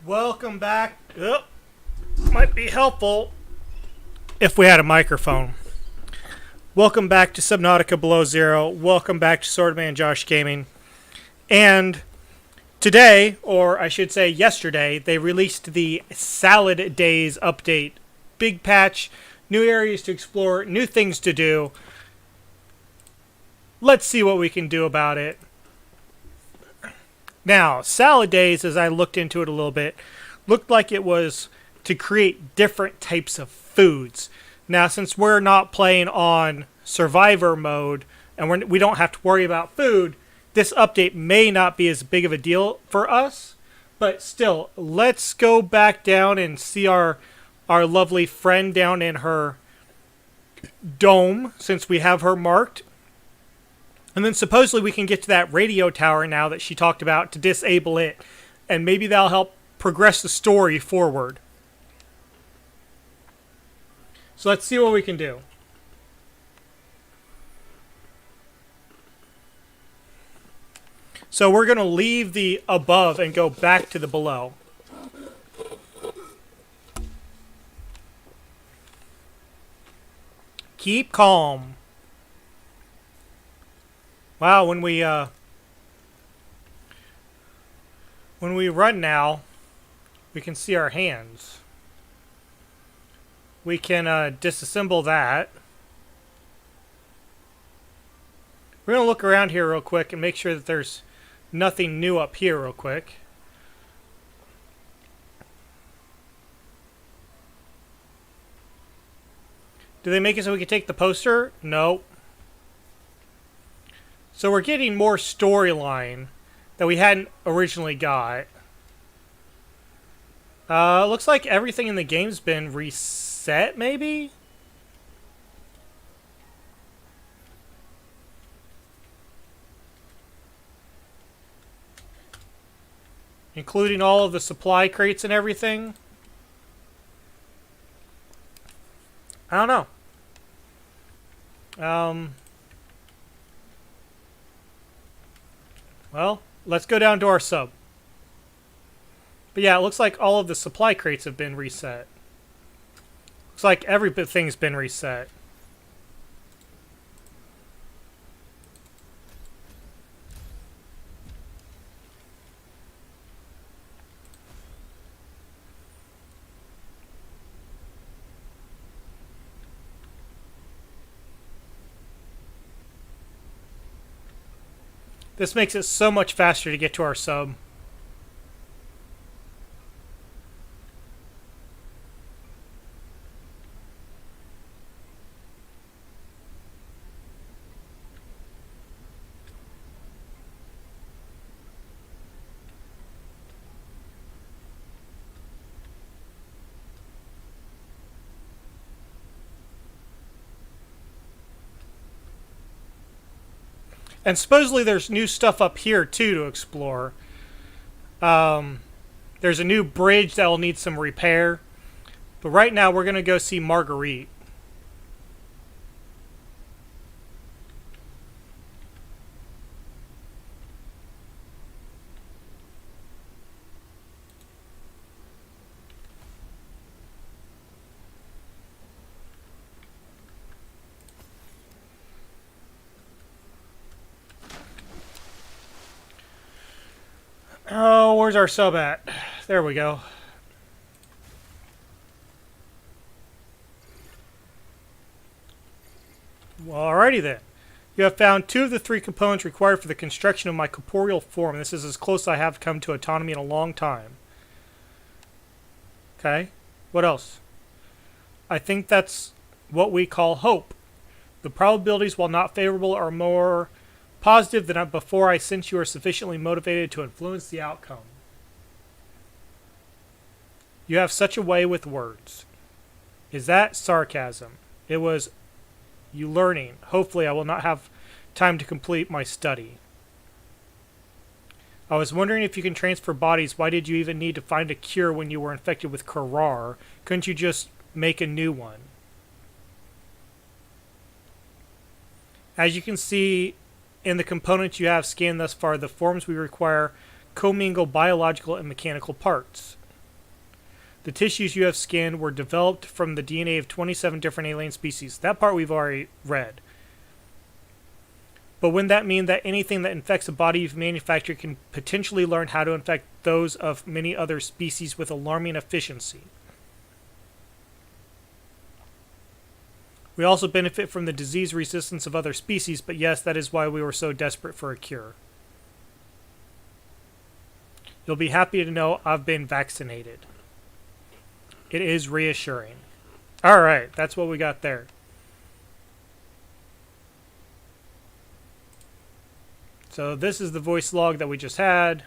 Welcome back. Oh, might be helpful if we had a microphone. Welcome back to Subnautica Below Zero. Welcome back to Swordman Josh Gaming. And today, or I should say yesterday, they released the Salad Days update. Big patch, new areas to explore, new things to do. Let's see what we can do about it. Now, Salad Days, as I looked into it a little bit, looked like it was to create different types of foods. Now, since we're not playing on Survivor mode, and we don't have to worry about food, this update may not be as big of a deal for us. But still, let's go back down and see our lovely friend down in her dome, since we have her marked. And then supposedly we can get to that radio tower now that she talked about to disable it. And maybe that'll help progress the story forward. So let's see what we can do. So we're going to leave the above and go back to the below. Keep calm. Wow, when we run now, we can see our hands. We can disassemble that. We're going to look around here real quick and make sure that there's nothing new up here real quick. Do they make it so we can take the poster? No. So we're getting more storyline that we hadn't originally got. Looks like everything in the game's been reset, maybe? Including all of the supply crates and everything. I don't know. Well, let's go down to our sub. But yeah, it looks like all of the supply crates have been reset. Looks like everything's been reset. This makes it so much faster to get to our sub. And supposedly there's new stuff up here, too, to explore. There's a new bridge that will need some repair. But right now, we're going to go see Marguerite. Oh, where's our sub at? There we go. Well, alrighty then. You have found 2 of the 3 components required for the construction of my corporeal form. This is as close as I have come to autonomy in a long time. Okay. What else? I think that's what we call hope. The probabilities, while not favorable, are more positive than before. I sense you are sufficiently motivated to influence the outcome. You have such a way with words. Is that sarcasm? It was you learning. Hopefully I will not have time to complete my study. I was wondering if you can transfer bodies. Why did you even need to find a cure when you were infected with Karar? Couldn't you just make a new one? As you can see in the components you have scanned thus far, the forms we require commingle biological and mechanical parts. The tissues you have scanned were developed from the DNA of 27 different alien species. That part we've already read. But wouldn't that mean that anything that infects a body you've manufactured can potentially learn how to infect those of many other species with alarming efficiency? We also benefit from the disease resistance of other species, but yes, that is why we were so desperate for a cure. You'll be happy to know I've been vaccinated. It is reassuring. Alright, that's what we got there. So this is the voice log that we just had.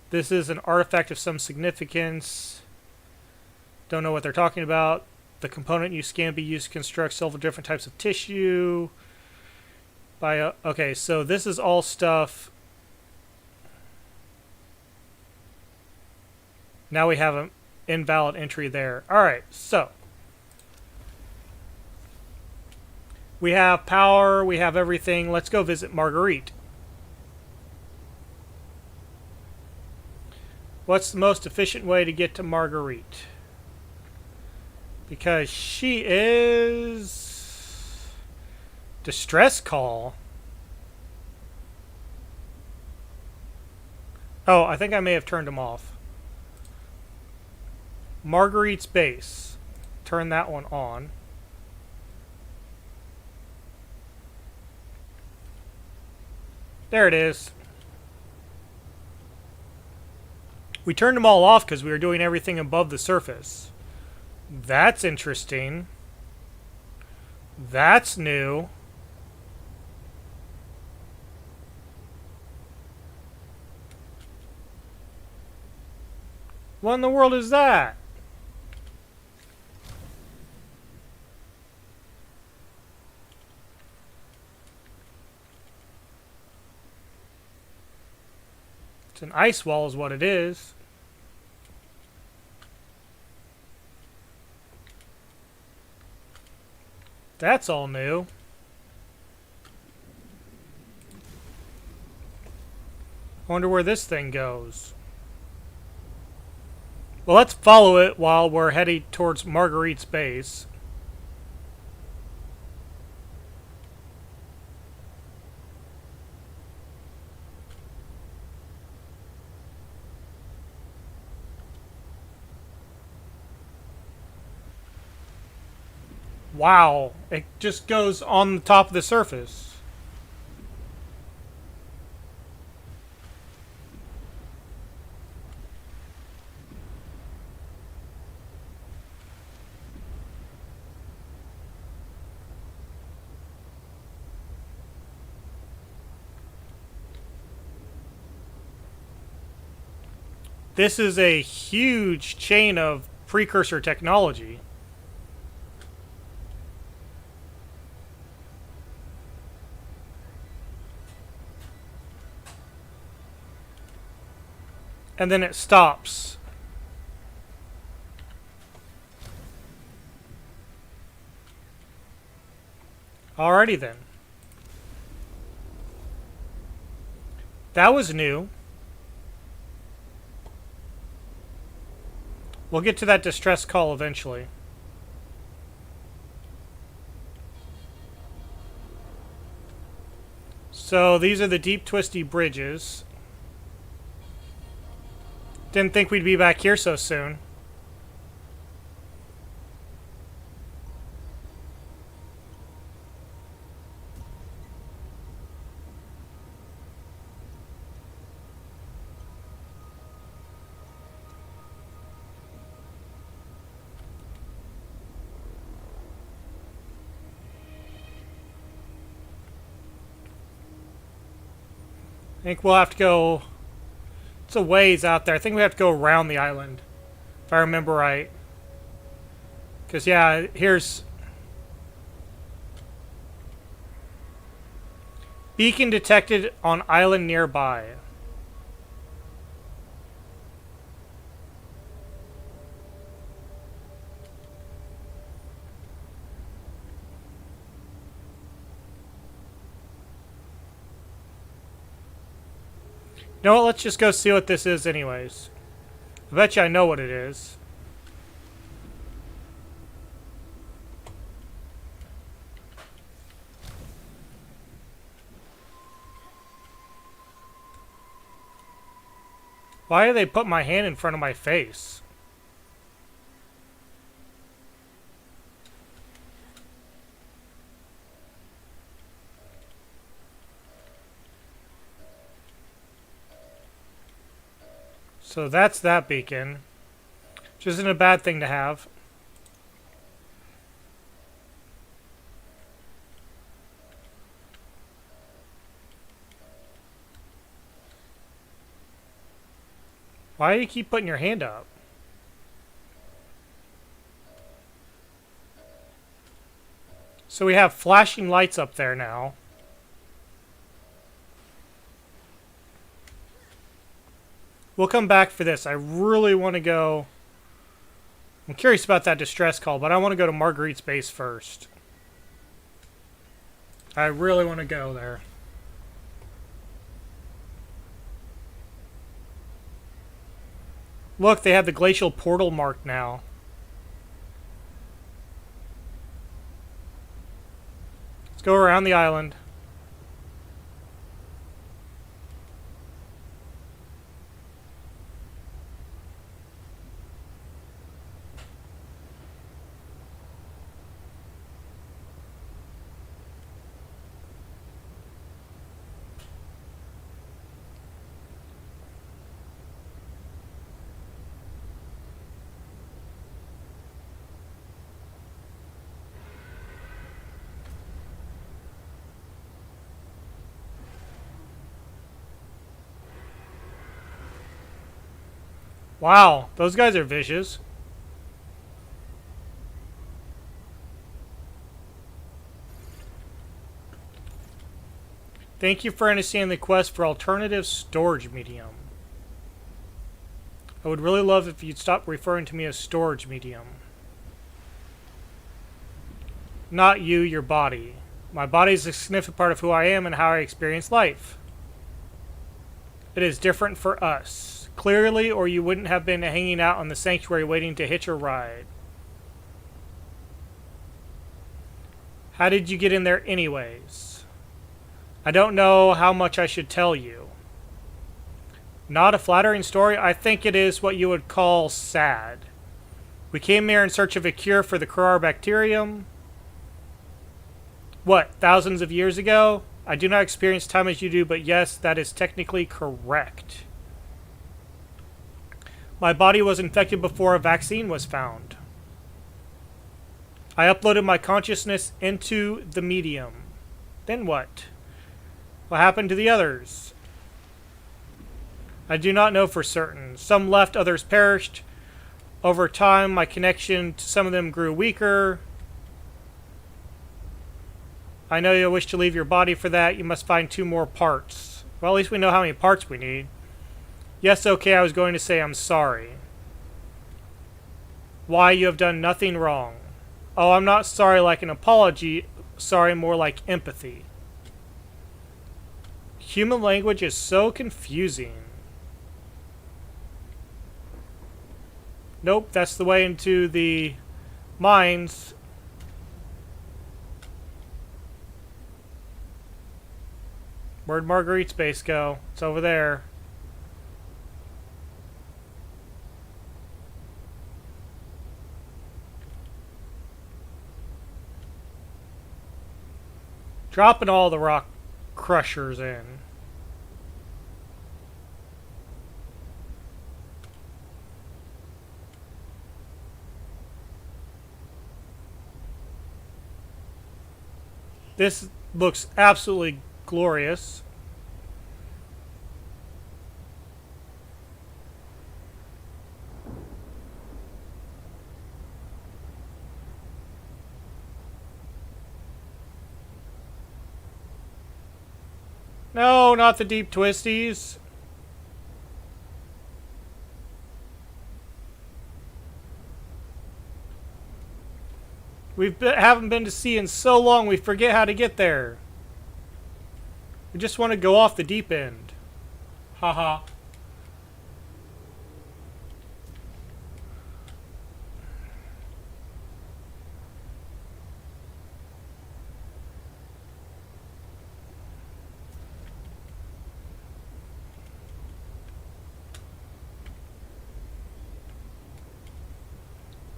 This is an artifact of some significance. Don't know what they're talking about. The component you scan be used to construct several different types of tissue. Okay, so this is all stuff. Now we have an invalid entry there. Alright, so. We have power, we have everything. Let's go visit Marguerite. What's the most efficient way to get to Marguerite? Because she is... Distress call. Oh, I think I may have turned them off. Marguerite's base. Turn that one on. There it is. We turned them all off because we were doing everything above the surface. That's interesting. That's new. What in the world is that? It's an ice wall is what it is. That's all new. I wonder where this thing goes. Well, let's follow it while we're heading towards Marguerite's base. Wow, it just goes on the top of the surface. This is a huge chain of precursor technology. And then it stops. Alrighty then. That was new. We'll get to that distress call eventually. So these are the deep twisty bridges. Didn't think we'd be back here so soon. I think we'll have to go... It's a ways out there. I think we have to go around the island, if I remember right. Because, yeah, here's... Beacon detected on island nearby. You know what, let's just go see what this is anyways. I bet you I know what it is. Why did they put my hand in front of my face? So that's that beacon. Which isn't a bad thing to have. Why do you keep putting your hand up? So we have flashing lights up there now. We'll come back for this. I really want to go... I'm curious about that distress call, but I want to go to Marguerite's base first. I really want to go there. Look, they have the glacial portal marked now. Let's go around the island. Wow, those guys are vicious. Thank you for understanding the quest for alternative storage medium. I would really love if you'd stop referring to me as storage medium. Not you, your body. My body is a significant part of who I am and how I experience life. It is different for us. Clearly, or you wouldn't have been hanging out on the sanctuary waiting to hitch a ride. How did you get in there anyways? I don't know how much I should tell you. Not a flattering story. I think it is what you would call sad. We came here in search of a cure for the Krar bacterium. What, thousands of years ago? I do not experience time as you do, but yes, that is technically correct. My body was infected before a vaccine was found. I uploaded my consciousness into the medium. Then what? What happened to the others? I do not know for certain. Some left, others perished. Over time, my connection to some of them grew weaker. I know you'll wish to leave your body for that. You must find 2 more parts. Well, at least we know how many parts we need. Yes, okay, I was going to say I'm sorry. Why, you have done nothing wrong. Oh, I'm not sorry like an apology. Sorry, more like empathy. Human language is so confusing. Nope, that's the way into the mines. Where'd Marguerite's base go? It's over there. Dropping all the rock crushers in. This looks absolutely glorious. No, not the deep twisties. Haven't been to sea in so long we forget how to get there. We just want to go off the deep end. Haha.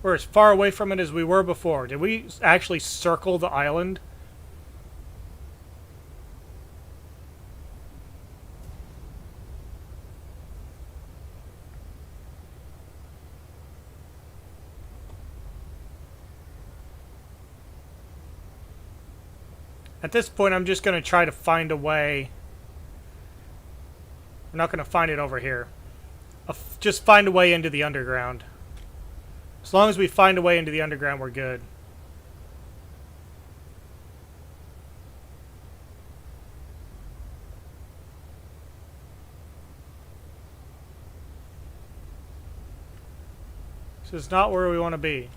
We're as far away from it as we were before. Did we actually circle the island? At this point, I'm just going to try to find a way. We're not going to find it over here. Just find a way into the underground. As long as we find a way into the underground, we're good. This is not where we want to be.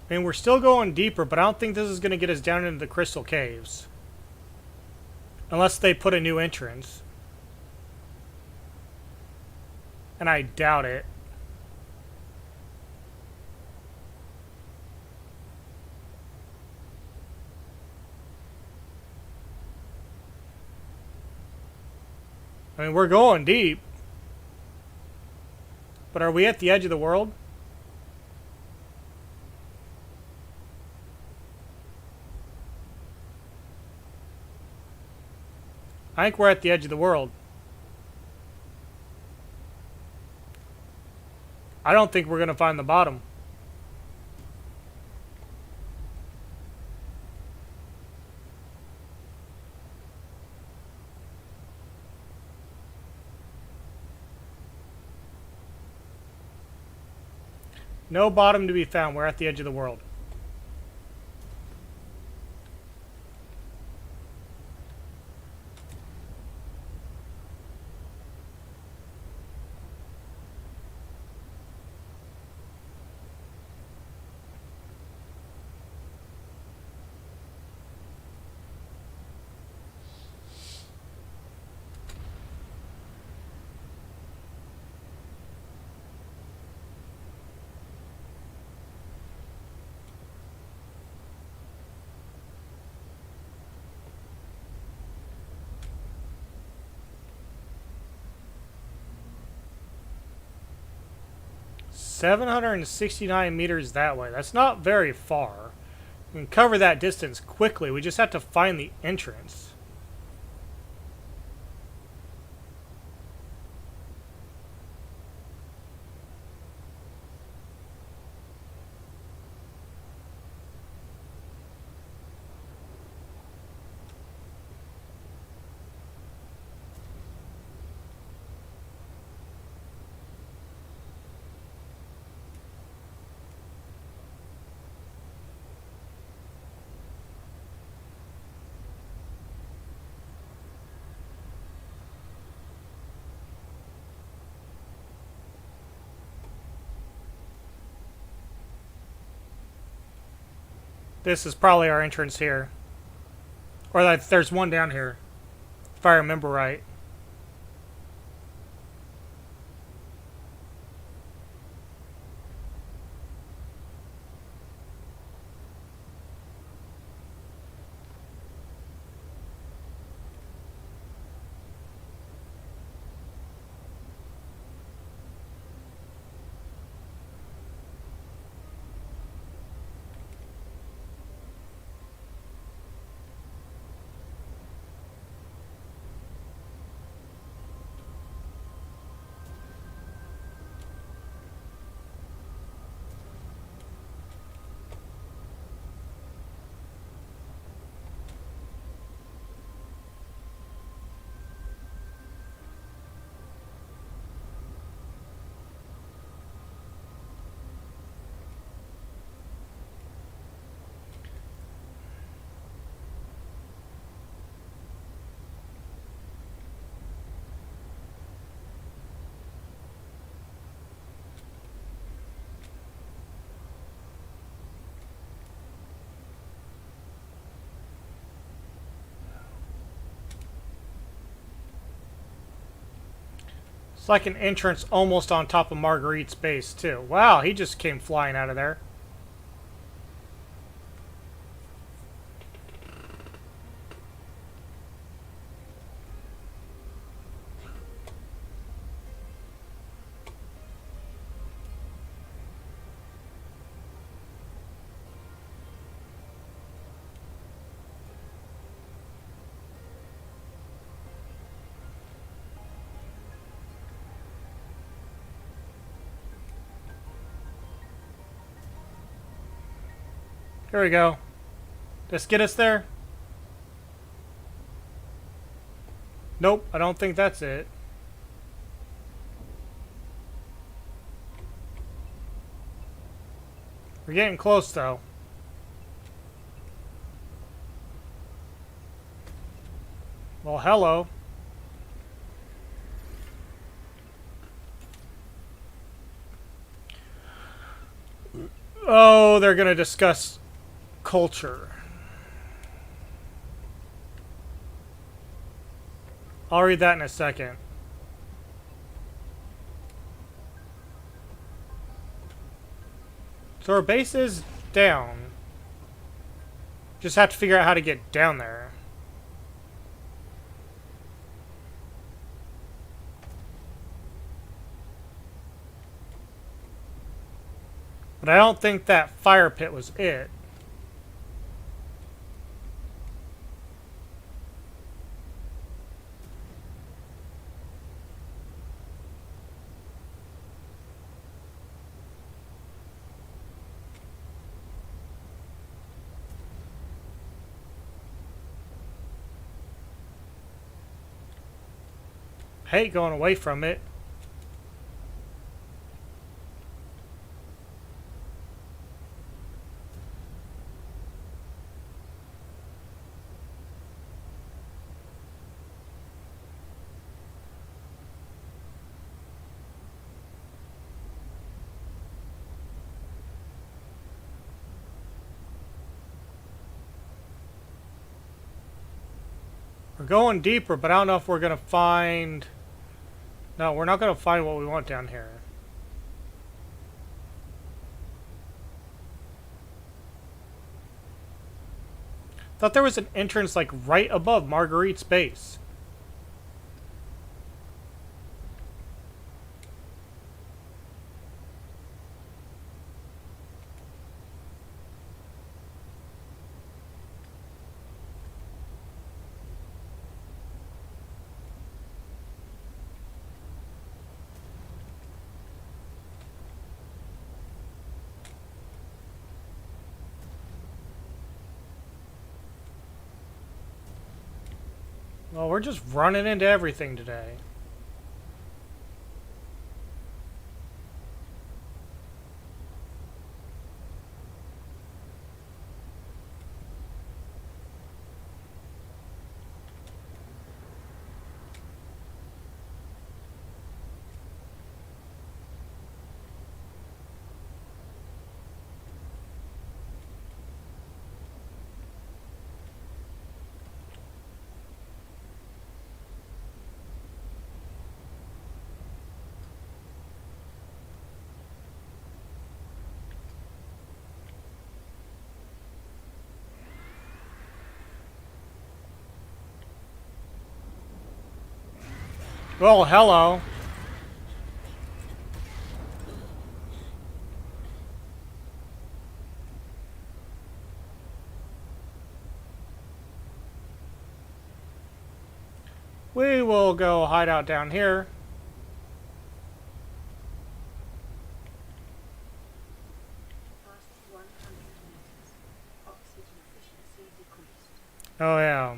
I mean, we're still going deeper, but I don't think this is going to get us down into the crystal caves. Unless they put a new entrance. And I doubt it. I mean, we're going deep. But are we at the edge of the world? I think we're at the edge of the world. I don't think we're going to find the bottom. No bottom to be found. We're at the edge of the world. $769 that way. That's not very far. We can cover that distance quickly. We just have to find the entrance. This is probably our entrance here. Or that there's one down here, if I remember right. It's like an entrance almost on top of Marguerite's base, too. Wow, he just came flying out of there. Here we go. Just get us there? Nope, I don't think that's it. We're getting close, though. Well, hello. Oh, they're going to discuss culture. I'll read that in a second. So our base is down. Just have to figure out how to get down there. But I don't think that fire pit was it. I hate going away from it. We're going deeper, but I don't know if we're going to find... No, we're not going to find what we want down here. Thought there was an entrance like right above Marguerite's base. Well, we're just running into everything today. Well, hello. We will go hide out down here. Oh, yeah.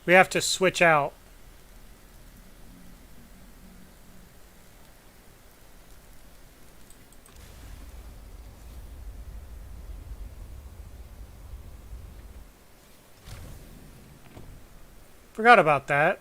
We have to switch out. Forgot about that.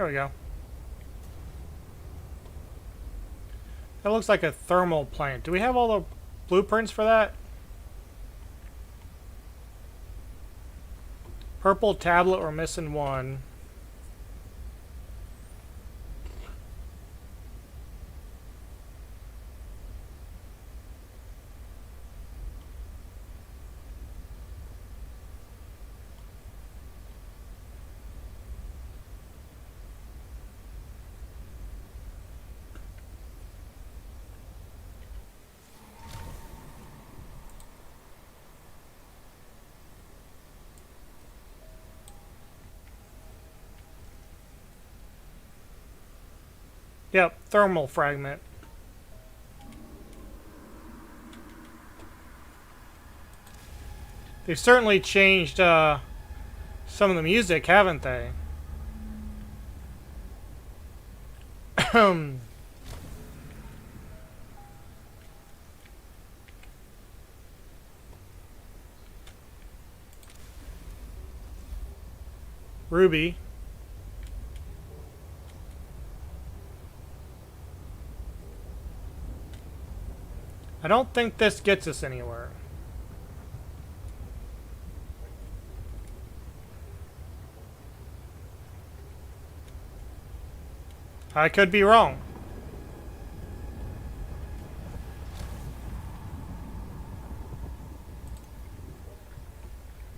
There we go. That looks like a thermal plant. Do we have all the blueprints for that? Purple tablet, we're missing one. Yep, thermal fragment. They've certainly changed some of the music, haven't they? Ruby. I don't think this gets us anywhere. I could be wrong.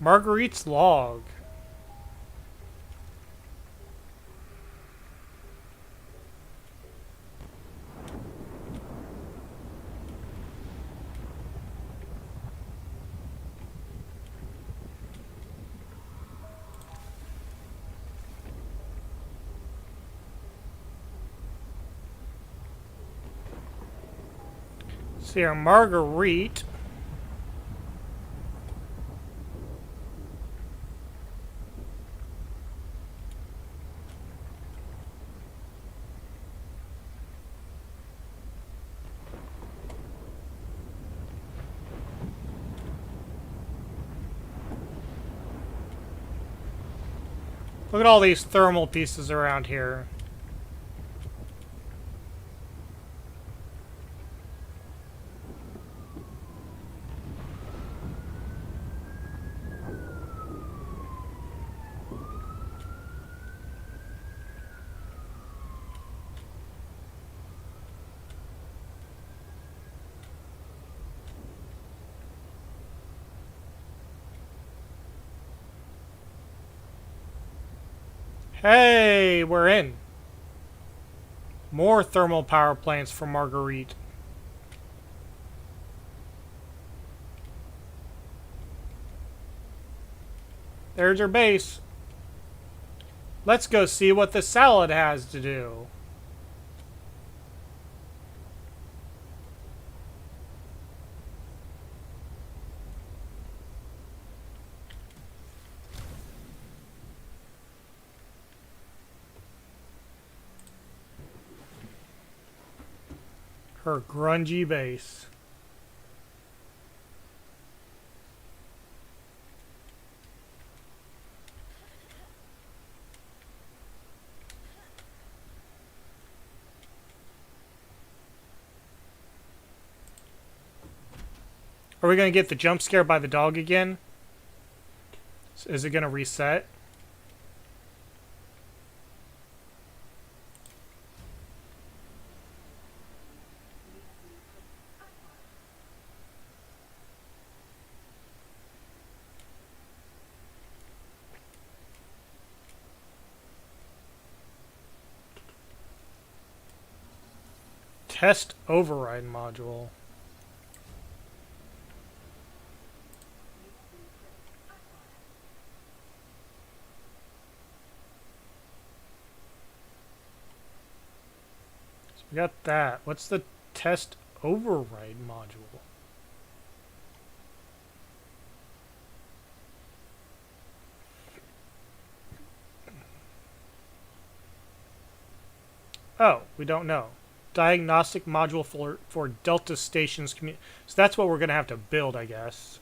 Marguerite's log. See our Marguerite. Look at all these thermal pieces around here. Hey, we're in. More thermal power plants for Marguerite. There's her base. Let's go see what the salad has to do. Her grungy base. Are we going to get the jump scare by the dog again? Is it going to reset? Test override module. So we got that. What's the test override module? Oh, we don't know. Diagnostic module for Delta Stations community. So that's what we're going to have to build, I guess.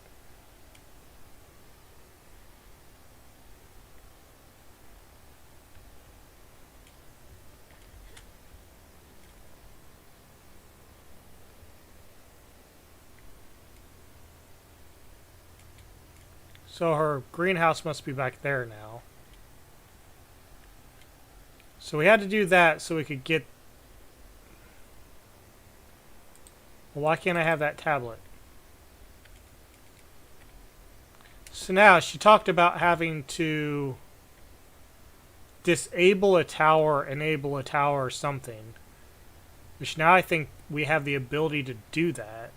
So her greenhouse must be back there now. So we had to do that so we could get... Well, why can't I have that tablet? So now, she talked about having to disable a tower, enable a tower, or something. Which now I think we have the ability to do that.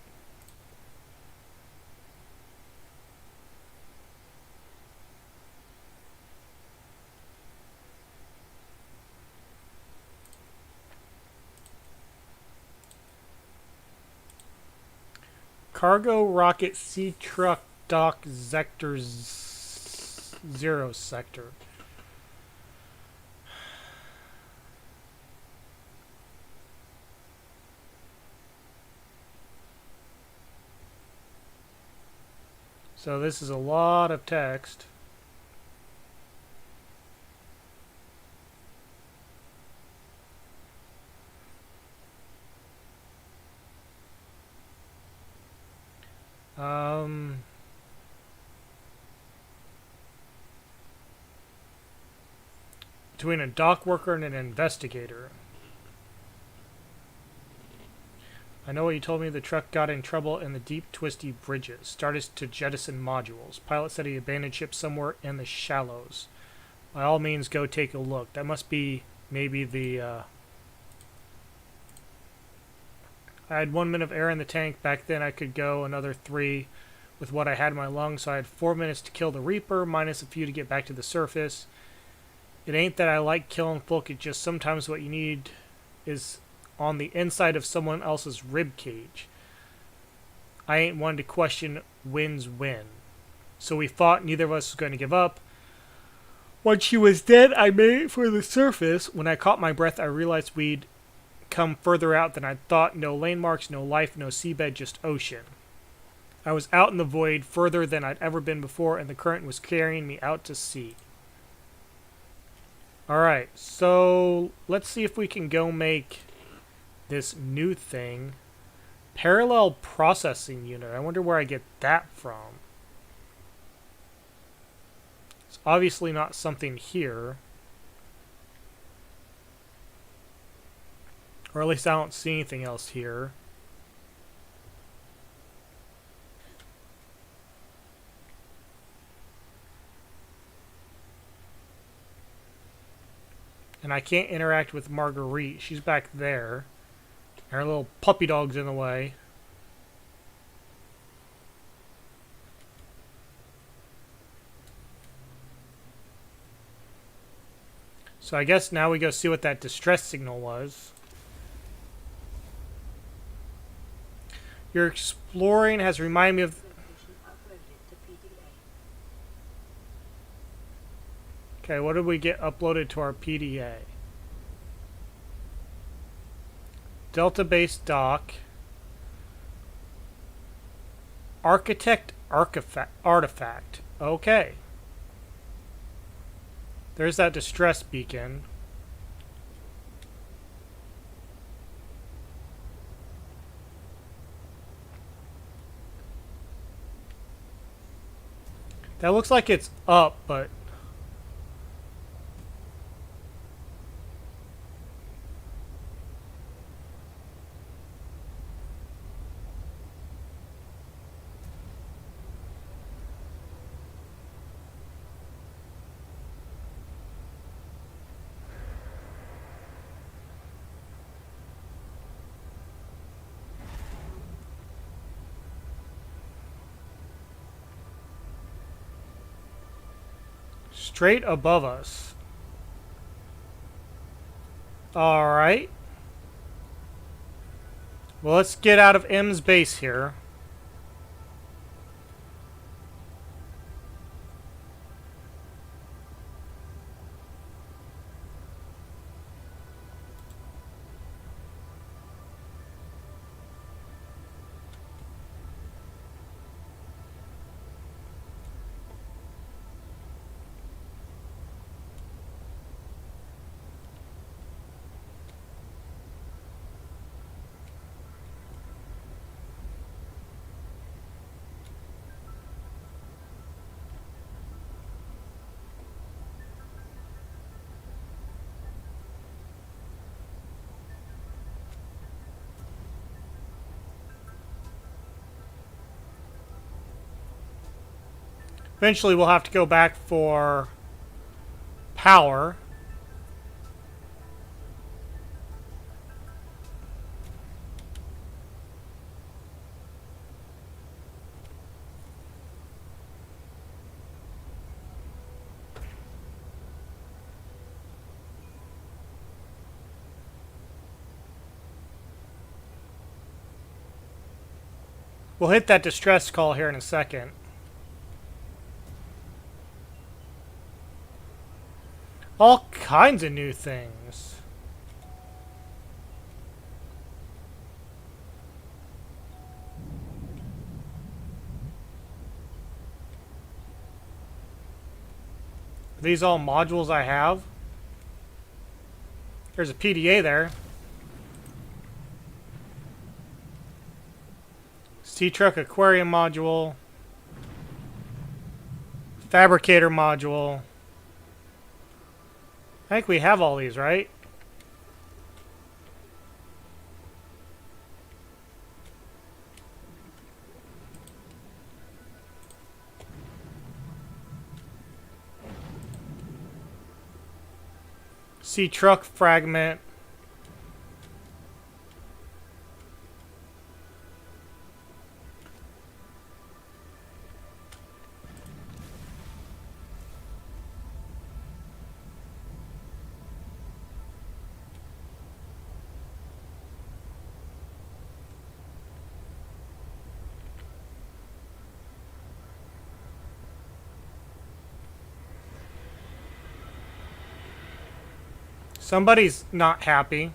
Cargo rocket sea truck dock sector 0 sector. So this is a lot of text. Between a dock worker and an investigator. I know what you told me. The truck got in trouble in the deep, twisty bridges. Started to jettison modules. Pilot said he abandoned ship somewhere in the shallows. By all means, go take a look. That must be maybe the... I had 1 minute of air in the tank. Back then I could go another 3 with what I had in my lungs. So I had 4 minutes to kill the Reaper, minus a few to get back to the surface. It ain't that I like killing folk. It's just sometimes what you need is on the inside of someone else's rib cage. I ain't one to question wins win. So we fought. Neither of us was going to give up. Once she was dead, I made it for the surface. When I caught my breath, I realized we'd come further out than I thought. No lane marks, no life, no seabed, just ocean. I was out in the void, further than I'd ever been before, and the current was carrying me out to sea. Alright, so let's see if we can go make this new thing. Parallel processing unit. I wonder where I get that from. It's obviously not something here. Or at least I don't see anything else here. And I can't interact with Marguerite. She's back there. And her little puppy dog's in the way. So I guess now we go see what that distress signal was. Your exploring has reminded me of... Okay, what did we get uploaded to our PDA? Delta Base Dock. Architect Artifact. Okay. There's that distress beacon. That looks like it's up, but... straight above us. Alright. Well, let's get out of M's base here. Eventually we'll have to go back for power. We'll hit that distress call here in a second. All kinds of new things. Are these all modules I have? There's a PDA there. Sea Truck Aquarium module. Fabricator module. I think we have all these, right? Sea Truck fragment. Somebody's not happy.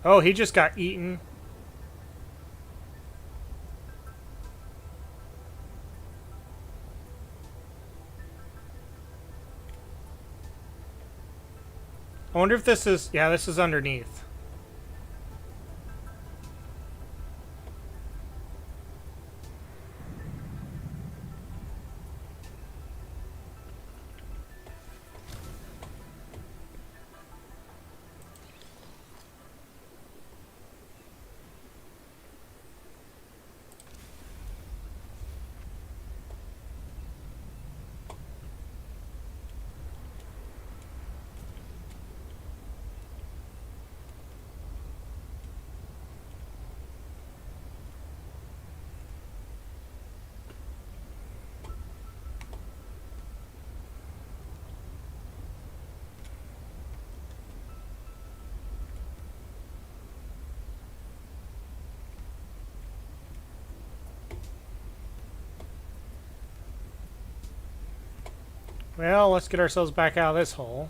Oh, he just got eaten. I wonder if this is... Yeah, this is underneath. Well, let's get ourselves back out of this hole.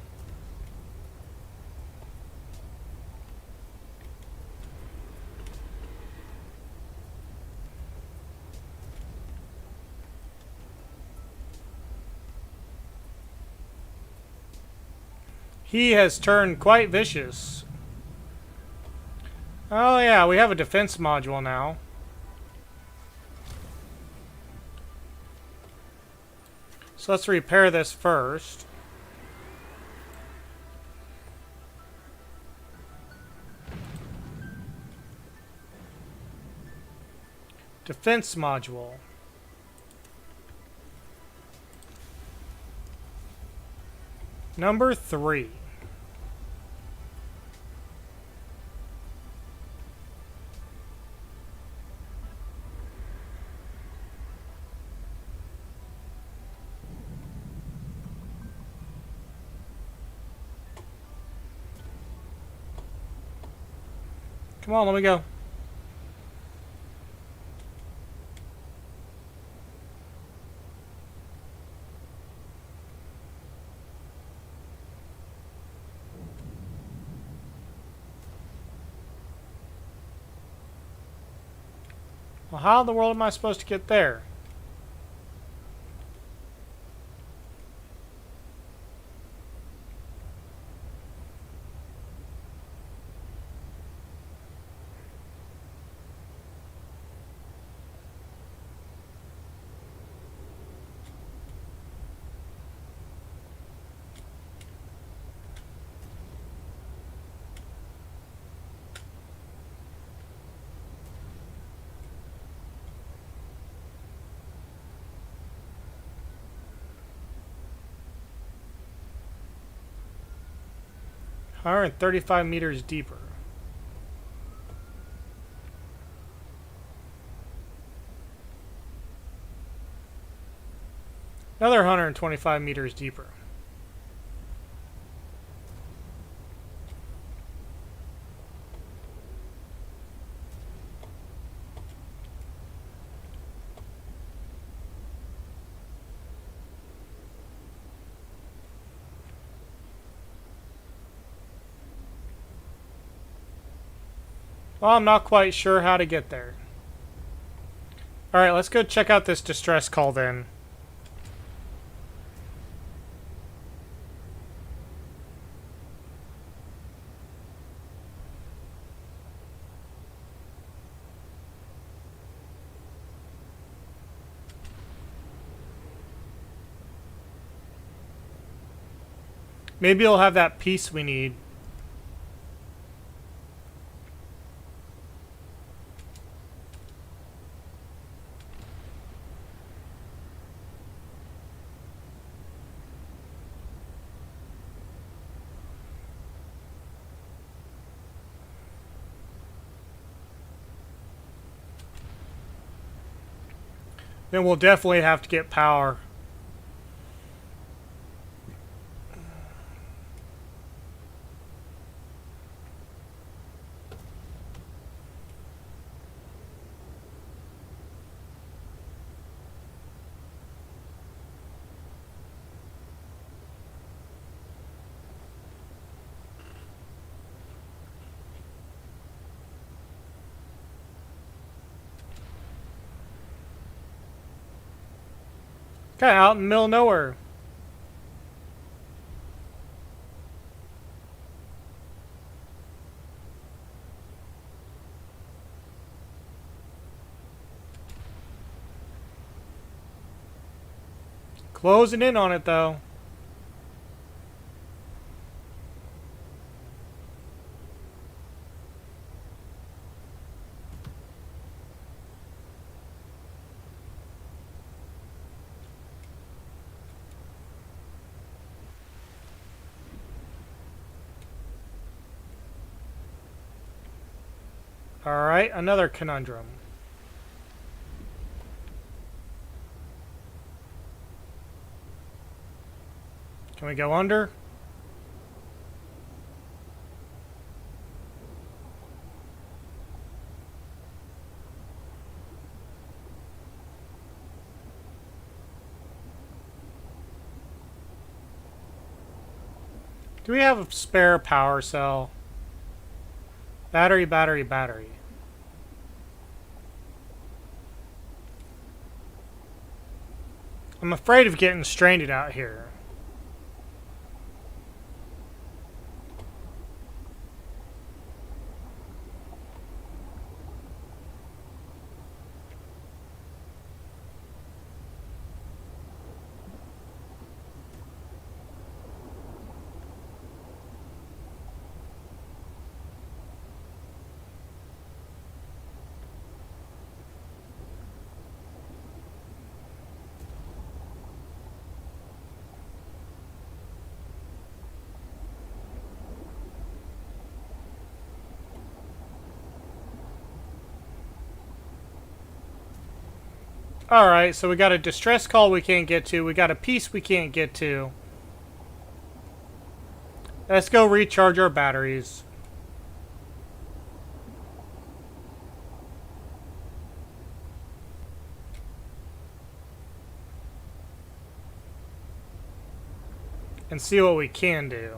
He has turned quite vicious. Oh yeah, we have a defense module now. So let's repair this first. Defense module. Number 3. Come on, let me go. Well, how in the world am I supposed to get there? 135 meters deeper. Another 125 meters deeper. Well, I'm not quite sure how to get there. Alright, let's go check out this distress call then. Maybe it'll have that piece we need. Then we'll definitely have to get power. Okay, out in the middle of nowhere. Closing in on it though. Alright, another conundrum. Can we go under? Do we have a spare power cell? Battery, battery, battery. I'm afraid of getting stranded out here. Alright, so we got a distress call we can't get to. We got a piece we can't get to. Let's go recharge our batteries. And see what we can do.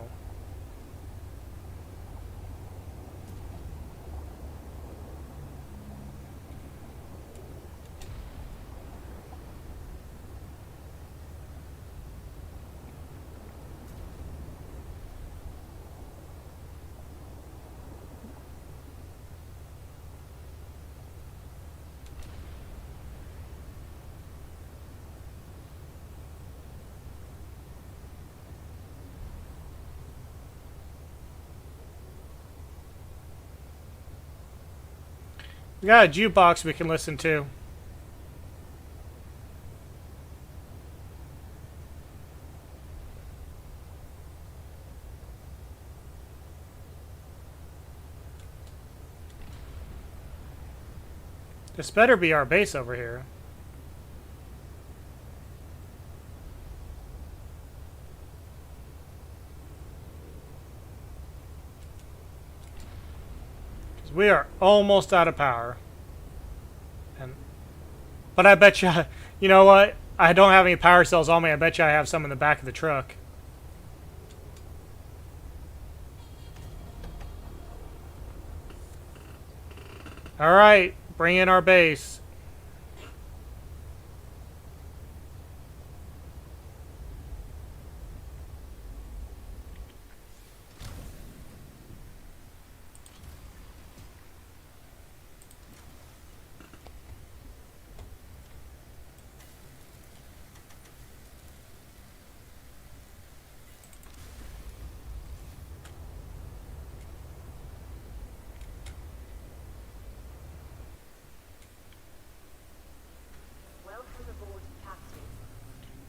We got a jukebox we can listen to. This better be our base over here. We are almost out of power. But I bet you, you know what? I don't have any power cells on me. I bet you I have some in the back of the truck. Alright, bring in our base.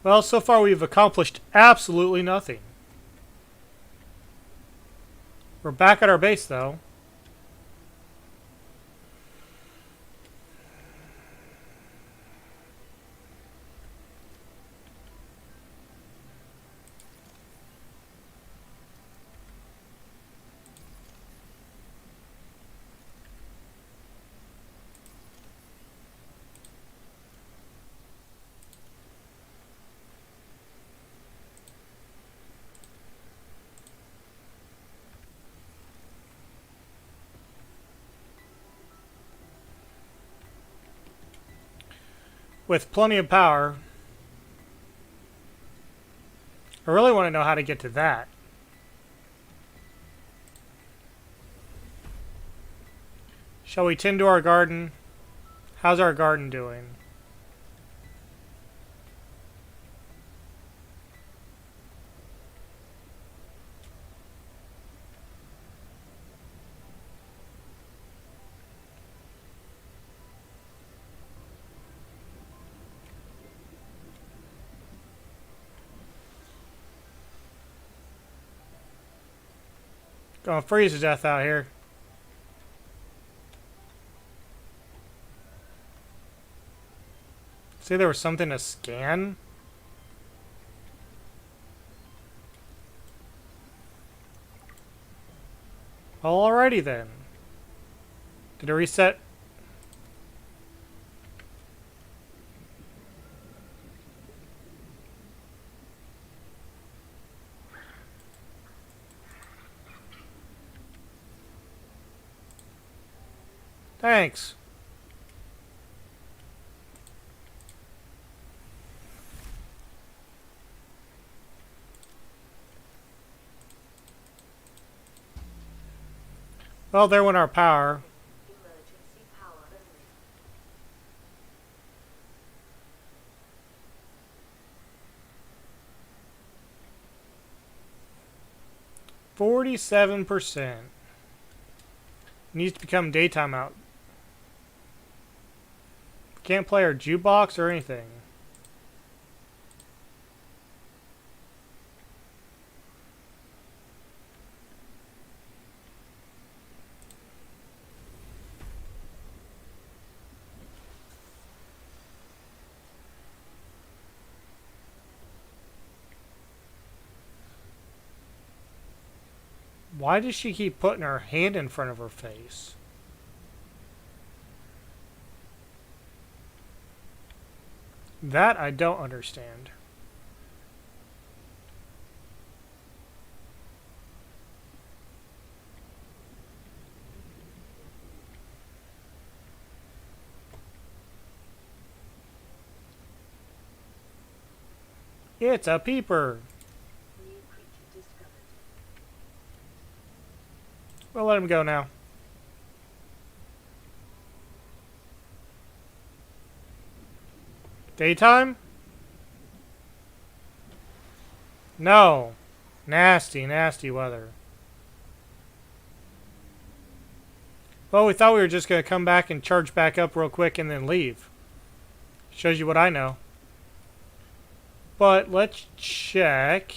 Well, so far we've accomplished absolutely nothing. We're back at our base, though. With plenty of power. I really want to know how to get to that. Shall we tend to our garden? How's our garden doing? Gonna freeze to death out here. See, there was something to scan. Alrighty then. Did it reset? Thanks. Well, there went our power. Emergency power only. 47%. Needs to become daytime out. Can't play our jukebox or anything. Why does she keep putting her hand in front of her face? That I don't understand. It's a peeper. New creature discovered. We'll let him go now. Daytime? No. Nasty, nasty weather. Well, we thought we were just going to come back and charge back up real quick and then leave. Shows you what I know. But let's check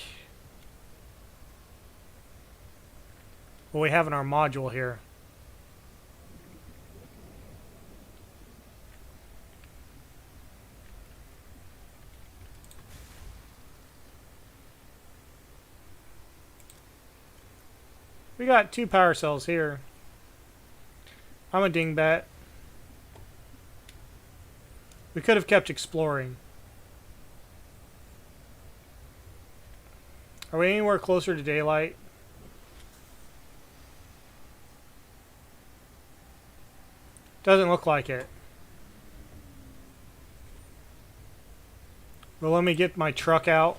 what we have in our module here. We got 2 power cells here. I'm a dingbat. We could have kept exploring. Are we anywhere closer to daylight? Doesn't look like it. Well, let me get my truck out.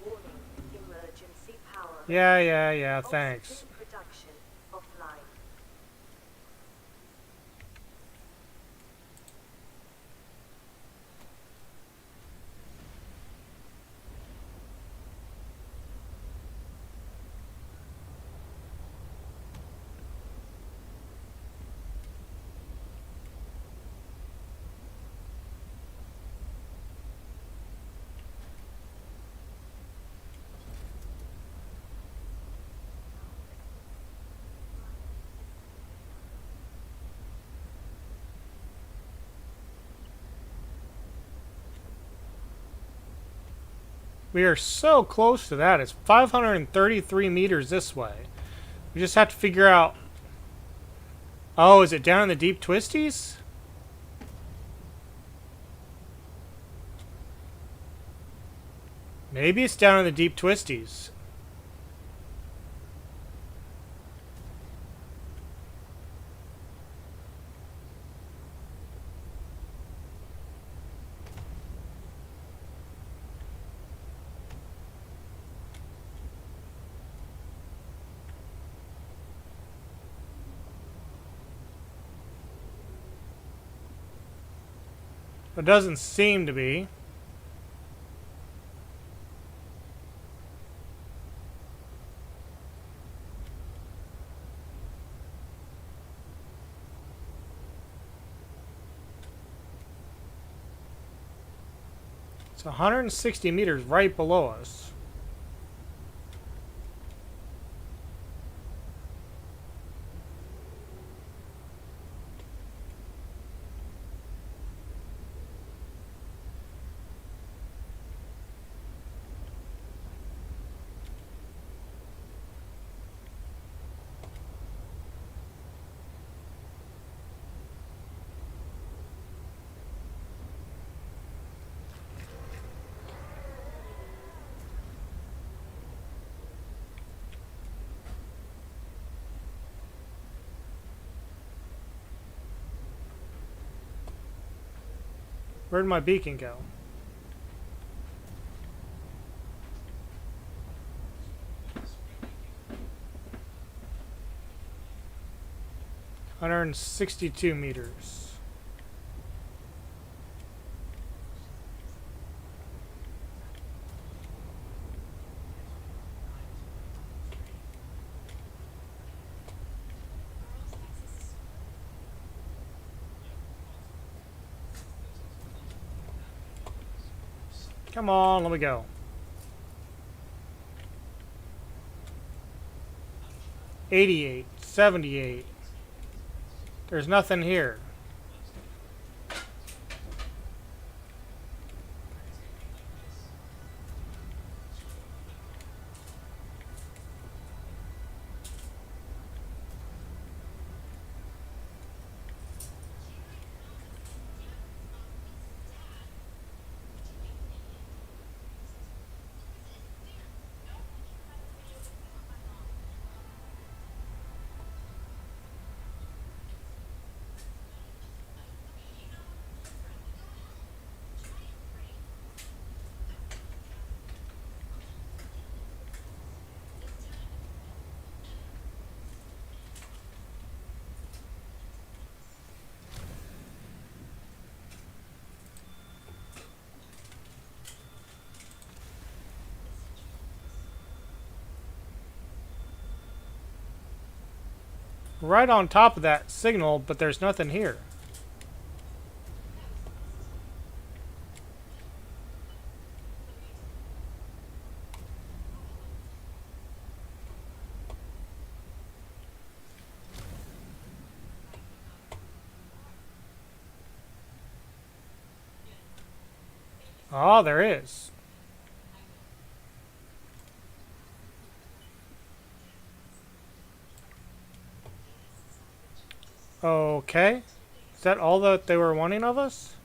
Warning. Emergency power. Yeah, thanks. Oxygen production offline. We are so close to that. It's 533 meters this way. We just have to figure out... Oh, is it down in the deep twisties? Maybe it's down in the deep twisties. It doesn't seem to be. It's 160 meters right below us. Where'd my beacon go? $162 meters. Come on, let me go. 88, 78. There's nothing here. Right on top of that signal, but there's nothing here. Oh, there is. Okay. Is that all that they were wanting of us?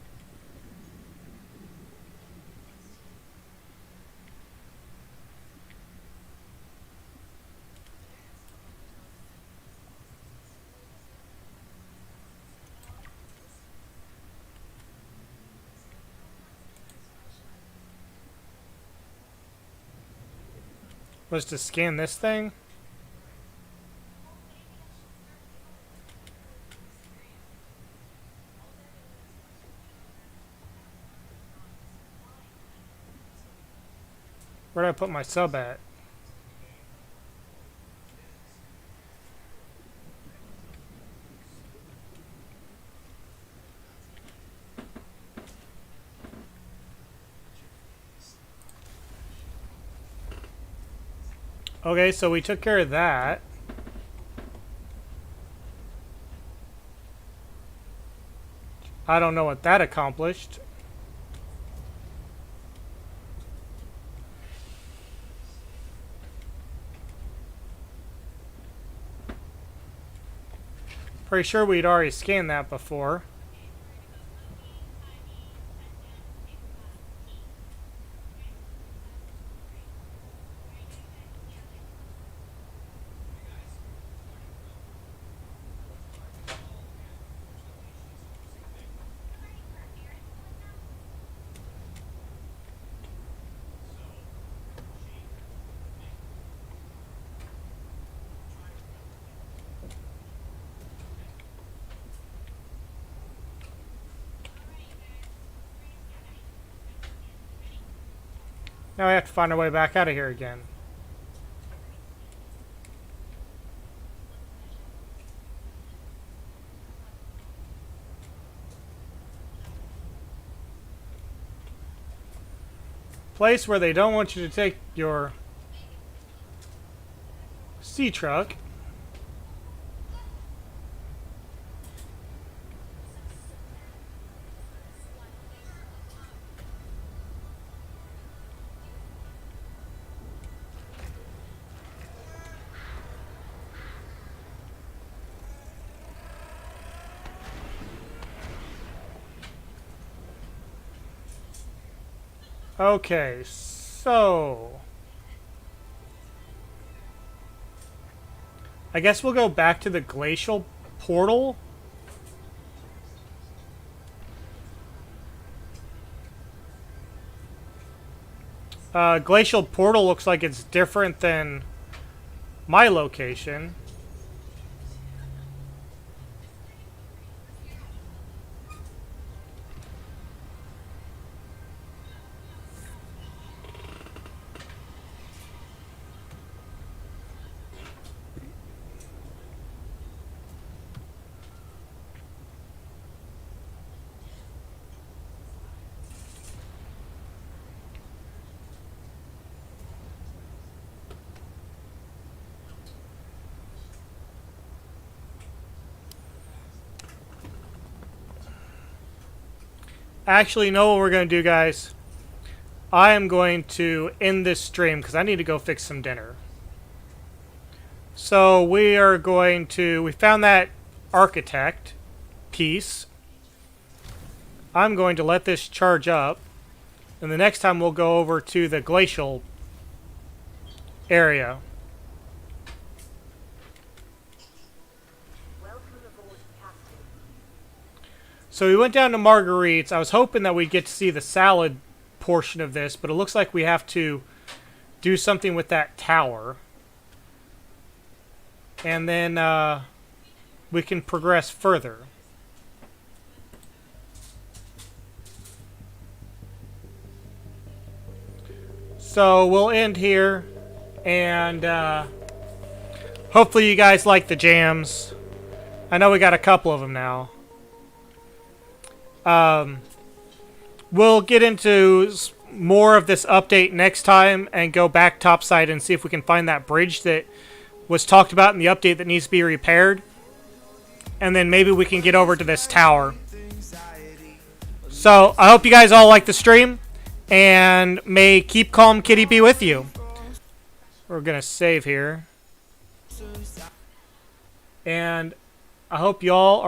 Was to scan this thing? Where did I put my sub at? Okay, so we took care of that. I don't know what that accomplished. Pretty sure we'd already scanned that before. Now we have to find our way back out of here again. Place where they don't want you to take your sea truck. Okay, so I guess we'll go back to the glacial portal. Glacial portal looks like it's different than my location. Actually, you know what we're going to do, guys? I am going to end this stream because I need to go fix some dinner. So we are going to... We found that architect piece. I'm going to let this charge up. And the next time we'll go over to the glacial area. Welcome aboard, Captain. So we went down to Marguerite's. I was hoping that we'd get to see the salad portion of this, but it looks like we have to do something with that tower. And then we can progress further. So we'll end here, and hopefully you guys like the jams. I know we got a couple of them now. We'll get into more of this update next time and go back topside and see if we can find that bridge that was talked about in the update that needs to be repaired. And then maybe we can get over to this tower. So I hope you guys all like the stream. And may Keep Calm Kitty be with you. We're going to save here. And I hope y'all are